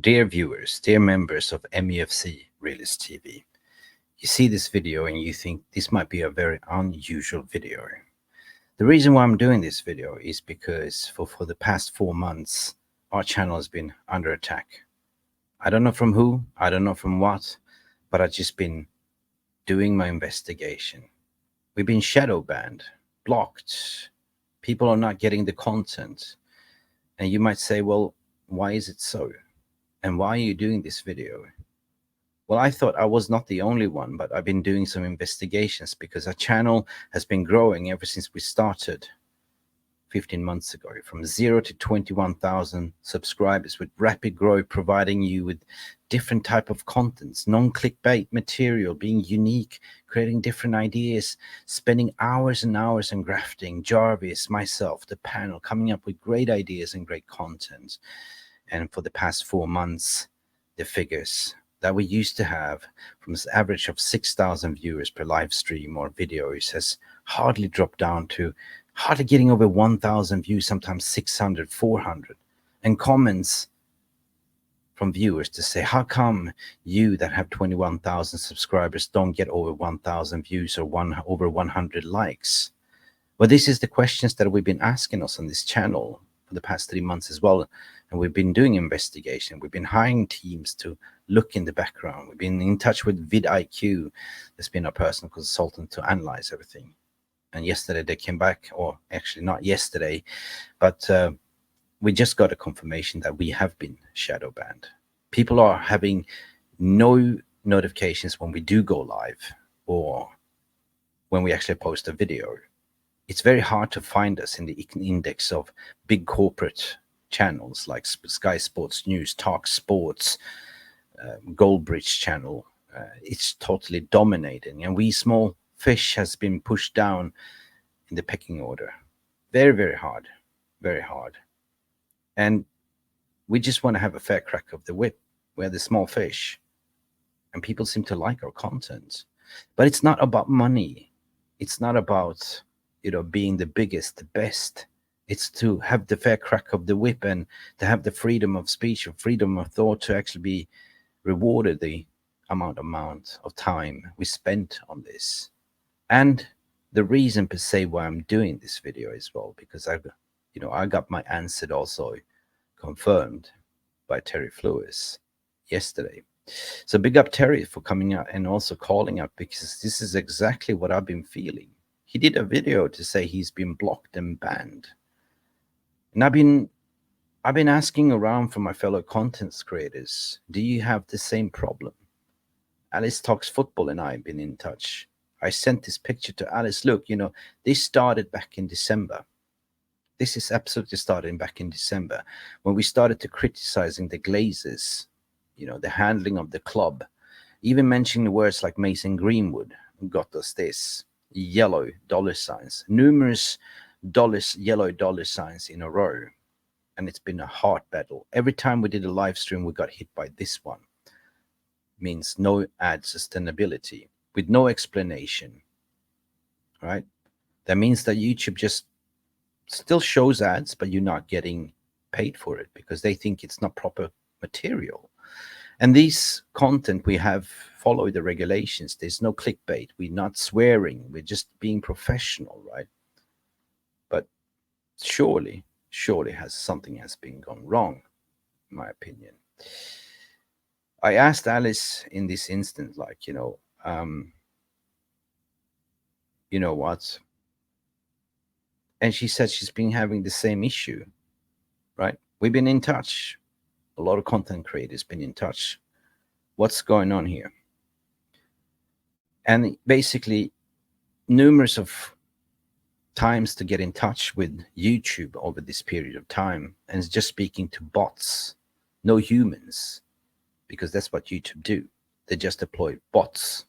Dear viewers, dear members of Mufc Realist TV, you see this video and you think this might be a very unusual video. The reason why I'm doing this video is because for the past 4 months, our channel has been under attack. I don't know from who, I don't know from what, but I've just been doing my investigation. We've been shadow banned, blocked, people are not getting the content. And you might say, well, why is it so? And why are you doing this video? Well, I thought I was not the only one, but I've been doing some investigations because our channel has been growing ever since we started 15 months ago, from 0 to 21,000 subscribers, with rapid growth, providing you with different type of contents, non-clickbait material, being unique, creating different ideas, spending hours and hours on grafting, Jarvis, myself, the panel, coming up with great ideas and great content. And for the past 4 months, the figures that we used to have from this average of 6,000 viewers per live stream or videos has hardly dropped down to hardly getting over 1,000 views, sometimes 600, 400. And comments from viewers to say, how come you that have 21,000 subscribers don't get over 1,000 views or over 100 likes? Well, this is the questions that we've been asking us on this channel for the past 3 months as well. And we've been doing investigation. We've been hiring teams to look in the background. We've been in touch with vidIQ. There's been a personal consultant to analyze everything. And yesterday they came back, or actually not yesterday, but we just got a confirmation that we have been shadow banned. People are having no notifications when we do go live or when we actually post a video. It's very hard to find us in the index of big corporate channels like Sky Sports News, Talk Sports, Goldbridge channel. It's totally dominating, and we small fish has been pushed down in the pecking order. Very, very hard, very hard. And we just want to have a fair crack of the whip. We're the small fish, and people seem to like our content. But it's not about money. It's not about, being the biggest, the best. It's to have the fair crack of the whip and to have the freedom of speech or freedom of thought to actually be rewarded the amount of time we spent on this. And the reason per se why I'm doing this video as well, because I got my answer also confirmed by Terry Flewers yesterday. So big up Terry for coming out and also calling out, because this is exactly what I've been feeling. He did a video to say he's been blocked and banned. And I've been asking around for my fellow content creators, do you have the same problem? Alice Talks Football and I have been in touch. I sent this picture to Alice. Look, this started back in December. This is absolutely starting back in December when we started to criticizing the Glazers, the handling of the club, even mentioning the words like Mason Greenwood got us this yellow dollar signs, numerous yellow dollar signs in a row. And it's been a hard battle. Every time we did a live stream, we got hit by this one. Means no ad sustainability with no explanation, right? That means that YouTube just still shows ads, but you're not getting paid for it because they think it's not proper material. And these content we have followed the regulations. There's no clickbait. We're not swearing. We're just being professional, right? But surely something has been gone wrong, in my opinion. I asked Alice in this instant, like, you know what? And she said she's been having the same issue, right? We've been in touch. A lot of content creators been in touch. What's going on here? And basically, numerous of times to get in touch with YouTube over this period of time, and it's just speaking to bots, no humans, because that's what YouTube do. They just deploy bots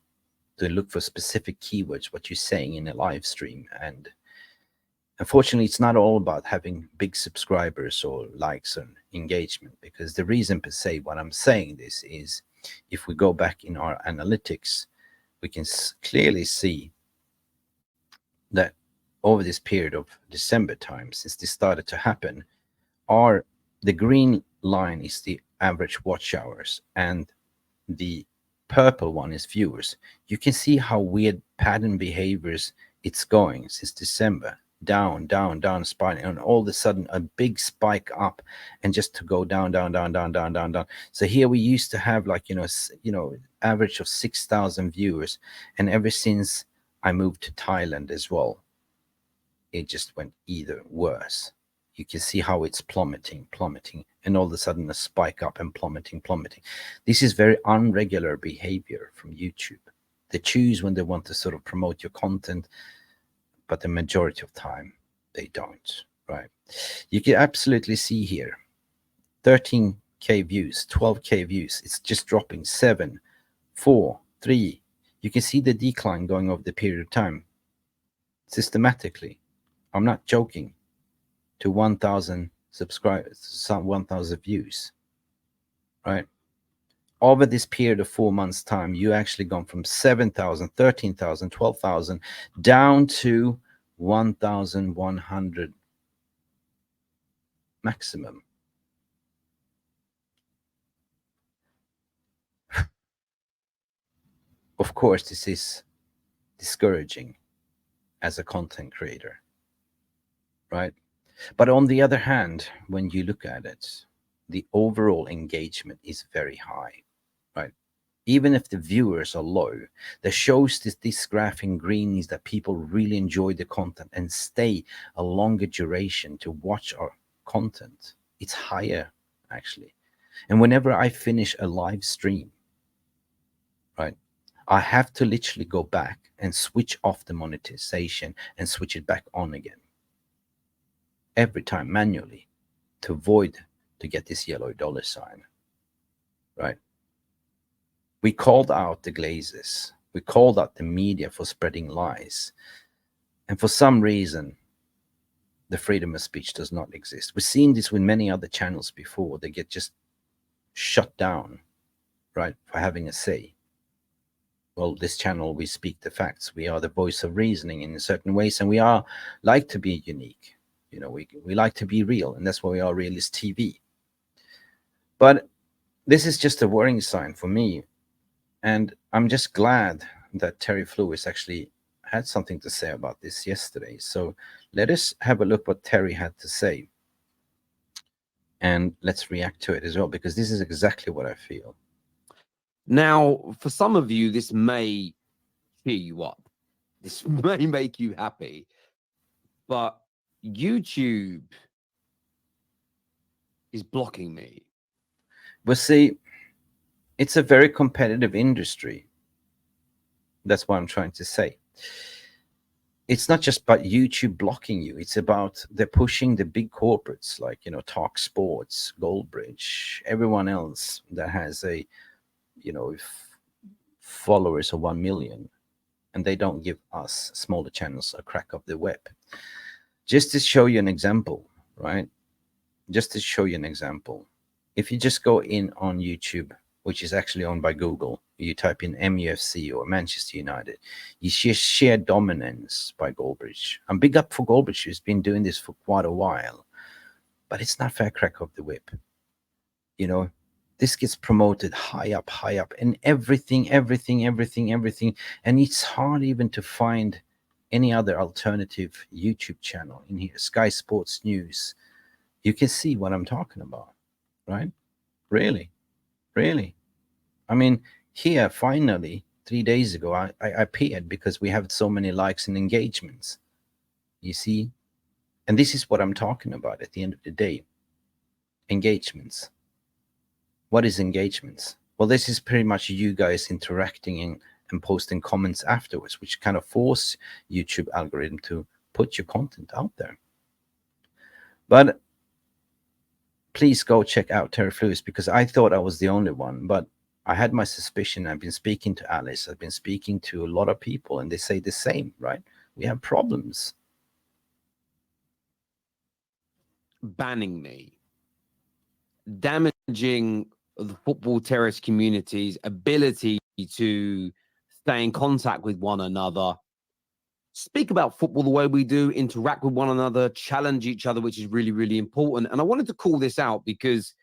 to look for specific keywords, what you're saying in a live stream. And unfortunately, it's not all about having big subscribers or likes and engagement, because the reason per se what I'm saying this is, if we go back in our analytics, we can clearly see that over this period of December time, since this started to happen, the green line is the average watch hours, and the purple one is viewers. You can see how weird pattern behaviors it's going since December. Down, down, down, spiraling, and all of a sudden a big spike up, and just to go down, down, down, down, down, down, down. So here we used to have like average of 6,000 viewers, and ever since I moved to Thailand as well, it just went either worse. You can see how it's plummeting, and all of a sudden a spike up and plummeting. This is very unregular behavior from YouTube. They choose when they want to sort of promote your content, but the majority of time they don't, right? You can absolutely see here 13k views, 12k views. It's just dropping 7, 4, 3. You can see the decline going over the period of time systematically. I'm not joking. To 1,000 subscribers, 1,000 views, right? Over this period of 4 months time, you actually gone from 7,000, 13,000, 12,000 down to 1,100 maximum. Of course, this is discouraging as a content creator, right? But on the other hand, when you look at it, the overall engagement is very high, right? Even if the viewers are low, that shows this graph in green is that people really enjoy the content and stay a longer duration to watch our content. It's higher, actually. And whenever I finish a live stream, right, I have to literally go back and switch off the monetization and switch it back on again. Every time manually, to avoid to get this yellow dollar sign, right? We called out the glazes. We called out the media for spreading lies. And for some reason, the freedom of speech does not exist. We've seen this with many other channels before. They get just shut down, right, for having a say. Well, this channel, we speak the facts. We are the voice of reasoning in certain ways, and we are like to be unique. You know, we like to be real, and that's why we are Realist TV. But this is just a warning sign for me. And I'm just glad that Terry Flewers actually had something to say about this yesterday. So let us have a look what Terry had to say. And let's react to it as well, because this is exactly what I feel. Now, for some of you, this may cheer you up. This may make you happy. But YouTube is blocking me. But see, it's a very competitive industry. That's what I'm trying to say. It's not just about YouTube blocking you. It's about they're pushing the big corporates like, Talk Sports, Goldbridge, everyone else that has a, followers of 1 million. And they don't give us smaller channels a crack of the whip. Just to show you an example, right? Just to show you an example. If you just go in on YouTube, which is actually owned by Google, you type in MUFC or Manchester United, you see sheer dominance by Goldbridge. I'm big up for Goldbridge, who's been doing this for quite a while, but it's not fair crack of the whip. This gets promoted high up, and everything. And it's hard even to find any other alternative YouTube channel in here. Sky Sports News. You can see what I'm talking about, right? Really. I mean, here, finally, 3 days ago, I appeared because we have so many likes and engagements. You see? And this is what I'm talking about at the end of the day. Engagements. What is engagements? Well, this is pretty much you guys interacting and posting comments afterwards, which kind of force YouTube algorithm to put your content out there. But please go check out Terry Flewers, because I thought I was the only one, but I had my suspicion. I've been speaking to Alice. I've been speaking to a lot of people, and they say the same, right? We have problems. Banning me. Damaging the football terrace community's ability to stay in contact with one another, speak about football the way we do, interact with one another, challenge each other, which is really, really important. And I wanted to call this out because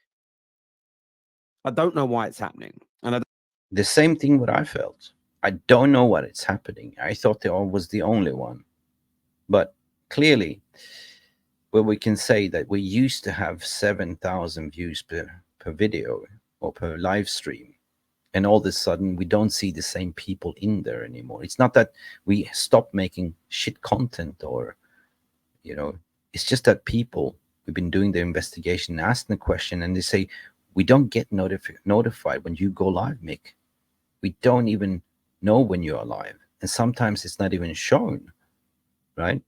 I don't know why it's happening. And The same thing what I felt. I don't know what it's happening. I thought I was the only one. But clearly, well, we can say that we used to have 7,000 views per video or per live stream. And all of a sudden, we don't see the same people in there anymore. It's not that we stopped making shit content or, you know, it's just that people, we've been doing the investigation, asking the question, and they say, we don't get notified when you go live, Mick. We don't even know when you're live. And sometimes it's not even shown, right?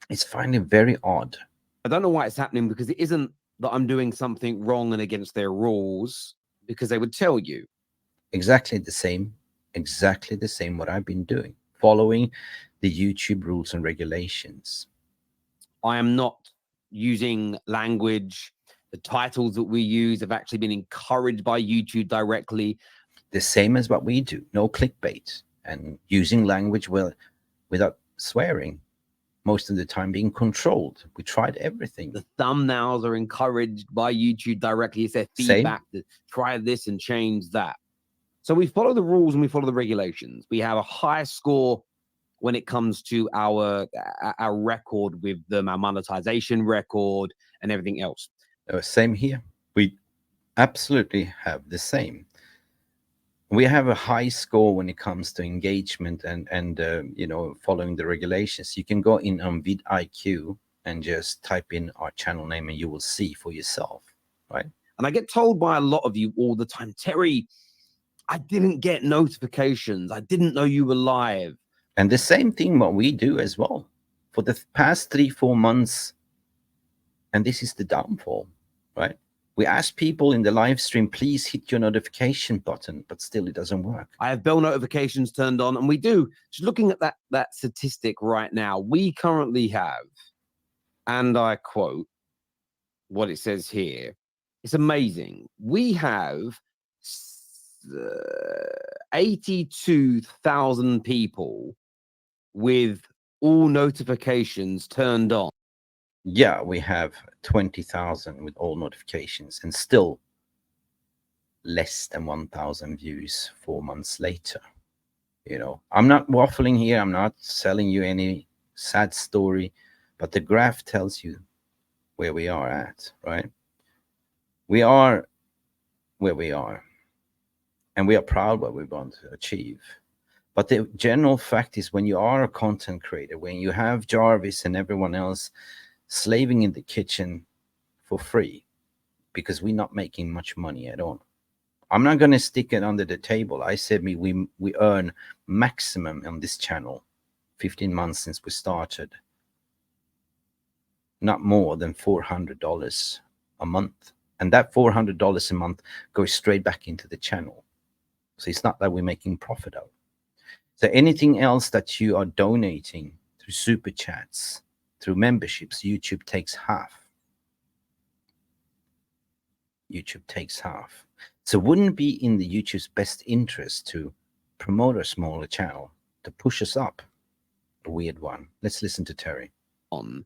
It's finding very odd. I don't know why it's happening, because it isn't that I'm doing something wrong and against their rules, because they would tell you. Exactly the same what I've been doing, following the YouTube rules and regulations. I am not using language. The titles that we use have actually been encouraged by YouTube directly. The same as what we do, no clickbait, and using language without swearing, most of the time being controlled. We tried everything. The thumbnails are encouraged by YouTube directly. It's their feedback to try this and change that. So we follow the rules and we follow the regulations. We have a high score when it comes to our record with them, our monetization record and everything else. Same here. We absolutely have the same. We have a high score when it comes to engagement and you know, following the regulations. You can go in on vidIQ and just type in our channel name and you will see for yourself, right? And I get told by a lot of you all the time, Terry, I didn't get notifications. I didn't know you were live. And the same thing what we do as well for the past 3-4 months. And this is the downfall, right? We ask people in the live stream, please hit your notification button, but still it doesn't work. I have bell notifications turned on, and we do. Just looking at that statistic right now, we currently have, and I quote what it says here, it's amazing. We have 82,000 people with all notifications turned on. Yeah, we have 20,000 with all notifications and still less than 1,000 views 4 months later. You know, I'm not waffling here. I'm not selling you any sad story, but the graph tells you where we are at, right? We are where we are, and we are proud what we want to achieve. But the general fact is, when you are a content creator, when you have Jarvis and everyone else slaving in the kitchen for free, because we're not making much money at all. I'm not going to stick it under the table. I said we earn maximum on this channel, 15 months since we started, not more than $400 a month. And that $400 a month goes straight back into the channel. So it's not that we're making profit out. So anything else that you are donating through super chats, through memberships, YouTube takes half. YouTube takes half. So wouldn't it be in the YouTube's best interest to promote a smaller channel, to push us up? A weird one. Let's listen to Terry. On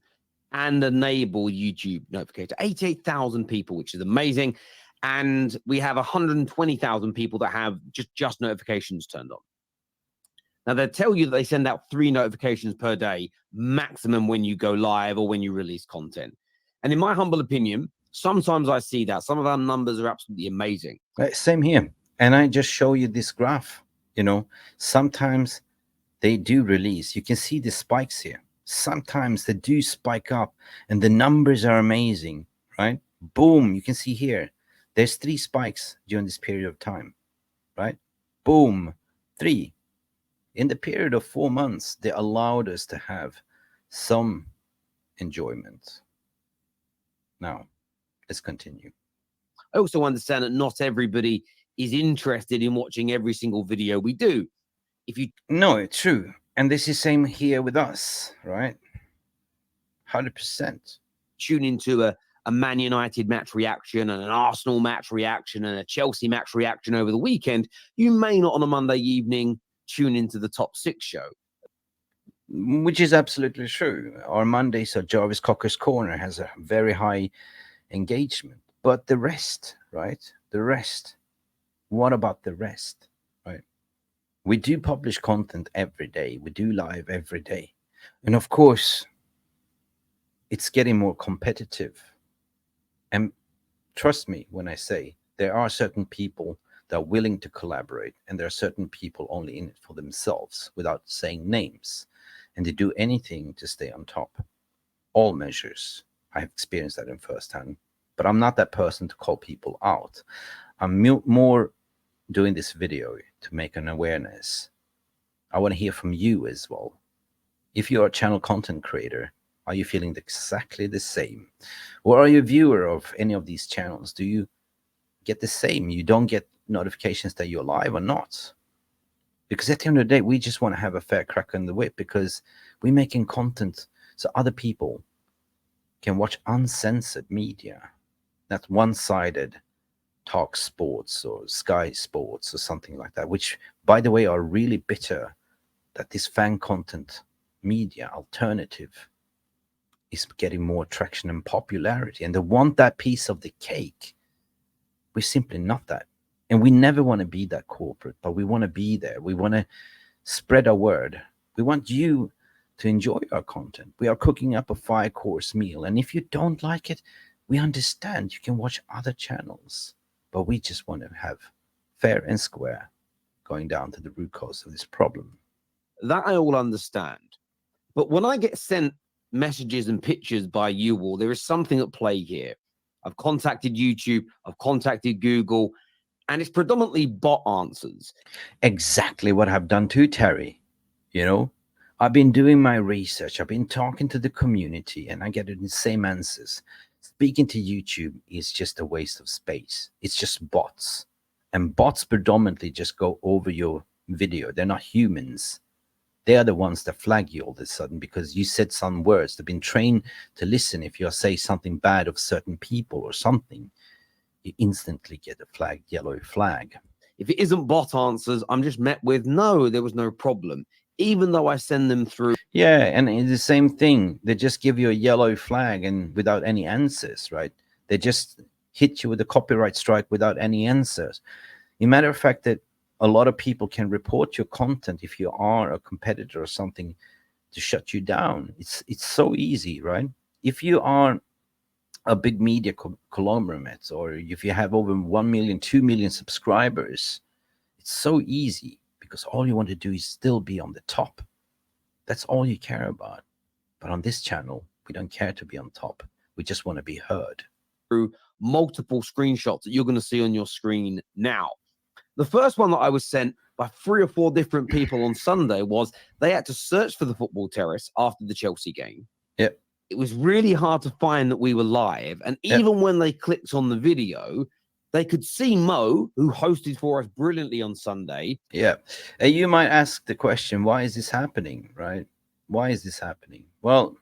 and enable YouTube notification. 88,000 people, which is amazing. And we have 120,000 people that have just notifications turned on. Now, they tell you that they send out 3 notifications per day, maximum when you go live or when you release content. And in my humble opinion, sometimes I see that. Some of our numbers are absolutely amazing. Same here. And I just show you this graph. You know, sometimes they do release. You can see the spikes here. Sometimes they do spike up and the numbers are amazing, right? Boom. You can see here, there's 3 spikes during this period of time, right? Boom. 3. In the period of 4 months, they allowed us to have some enjoyment. Now, let's continue. I also understand that not everybody is interested in watching every single video we do. If you No, true. And this is same here with us, right? 100%. Tune into a Man United match reaction and an Arsenal match reaction and a Chelsea match reaction over the weekend, you may not on a Monday evening tune into the Top 6 show. Which is absolutely true. Our Mondays at Jarvis Cocker's Corner has a very high engagement. But the rest, right? The rest, what about the rest, right? We do publish content every day. We do live every day. And of course, it's getting more competitive. And trust me when I say there are certain people that are willing to collaborate, and there are certain people only in it for themselves without saying names. And they do anything to stay on top. All measures. I've experienced that in firsthand. But I'm not that person to call people out. I'm more doing this video to make an awareness. I want to hear from you as well. If you're a channel content creator, are you feeling exactly the same? Or are you a viewer of any of these channels? Do you get the same? You don't get notifications that you're live or not? Because at the end of the day, we just want to have a fair crack on the whip, because we're making content so other people can watch uncensored media, not one-sided Talk Sports or Sky Sports or something like that, which, by the way, are really bitter that this fan content media alternative is getting more traction and popularity, and they want that piece of the cake. We're simply not that. And we never want to be that corporate, but we want to be there. We want to spread our word. We want you to enjoy our content. We are cooking up a 5-course meal. And if you don't like it, we understand. You can watch other channels. But we just want to have fair and square, going down to the root cause of this problem. That I all understand. But when I get sent messages and pictures by you all, there is something at play here. I've contacted YouTube, I've contacted Google, and it's predominantly bot answers. Exactly what I've done too, Terry. You know, I've been doing my research, I've been talking to the community, and I get the same answers. Speaking to YouTube is just a waste of space. It's just bots. And bots predominantly just go over your video. They're not humans. They are the ones that flag you all of a sudden because you said some words. They've been trained to listen. If you say something bad of certain people or something, you instantly get a flag, yellow flag. If it isn't bot answers, I'm just met with, no, there was no problem, even though I send them through. Yeah, and it's the same thing. They just give you a yellow flag and without any answers, right? They just hit you with a copyright strike without any answers. In matter of fact, that a lot of people can report your content if you are a competitor or something to shut you down. It's so easy, right? If you are a big media conglomerate, or if you have over 1 million, 2 million subscribers, it's so easy because all you want to do is still be on the top. That's all you care about. But on this channel, we don't care to be on top. We just want to be heard. Through multiple screenshots that you're going to see on your screen now. The first one that I was sent by 3 or 4 different people on Sunday was they had to search for the football terrace after the Chelsea game. Yep. It was really hard to find that we were live. And even when they clicked on the video, they could see Mo, who hosted for us brilliantly on Sunday. Yeah. You might ask the question, why is this happening, right? Why is this happening? Well,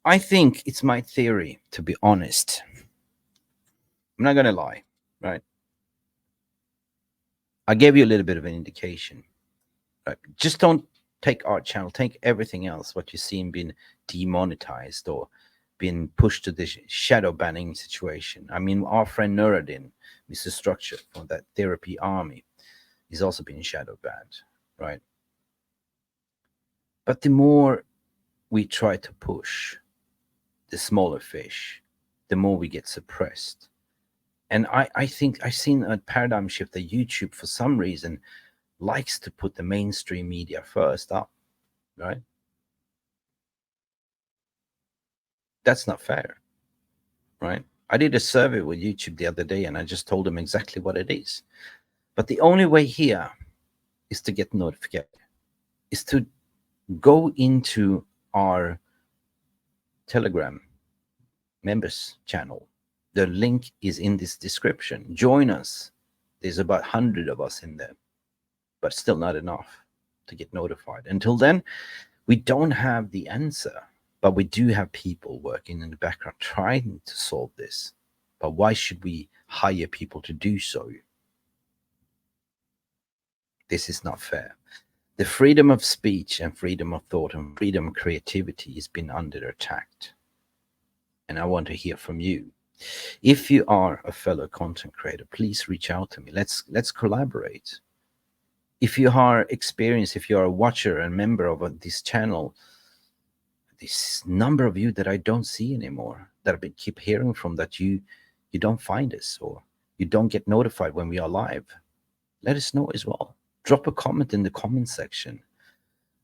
I think it's my theory, to be honest. I'm not going to lie, right? I gave you a little bit of an indication. Right? Just don't take our channel. Take everything else, what you see being demonetized or being pushed to this shadow banning situation. I mean, our friend Nuradin, Mr. Structure from that therapy army, is also being shadow banned, right? But the more we try to push the smaller fish, the more we get suppressed. And I think I've seen a paradigm shift that YouTube, for some reason, likes to put the mainstream media first up, right? That's not fair, right? I did a survey with YouTube the other day, and I just told them exactly what it is. But the only way here is to get notification, is to go into our Telegram members channel. The link is in this description. Join us. There's about 100 of us in there, but still not enough to get notified. Until then, we don't have the answer, but we do have people working in the background trying to solve this. But why should we hire people to do so? This is not fair. The freedom of speech and freedom of thought and freedom of creativity has been under attack. And I want to hear from you. If you are a fellow content creator, please reach out to me. Let's collaborate. If you are experienced, if you are a watcher and member of this channel, this number of you that I don't see anymore, that I keep hearing from, that you don't find us, or you don't get notified when we are live, let us know as well. Drop a comment in the comment section.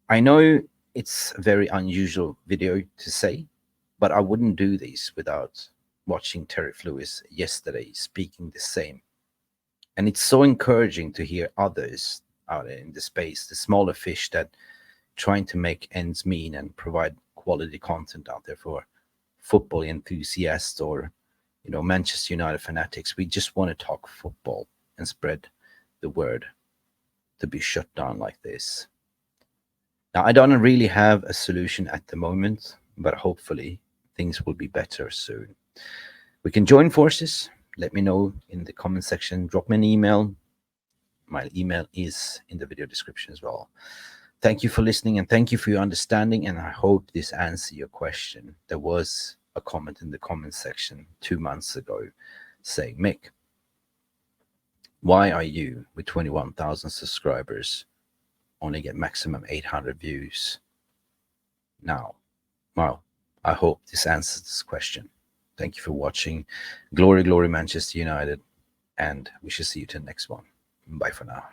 I know it's a very unusual video to say, but I wouldn't do this without watching Terry Flewers yesterday speaking the same. And it's so encouraging to hear others out in the space, the smaller fish that trying to make ends meet and provide quality content out there for football enthusiasts or, you know, Manchester United fanatics. We just want to talk football and spread the word, to be shut down like this. Now, I don't really have a solution at the moment, but hopefully things will be better soon. We can join forces. Let me know in the comment section. Drop me an email. My email is in the video description as well. Thank you for listening, and thank you for your understanding, and I hope this answers your question. There was a comment in the comment section 2 months ago saying, Mick, why are you, with 21,000 subscribers, only get maximum 800 views now? Well, I hope this answers this question. Thank you for watching. Glory, glory, Manchester United. And we shall see you to the next one. Bye for now.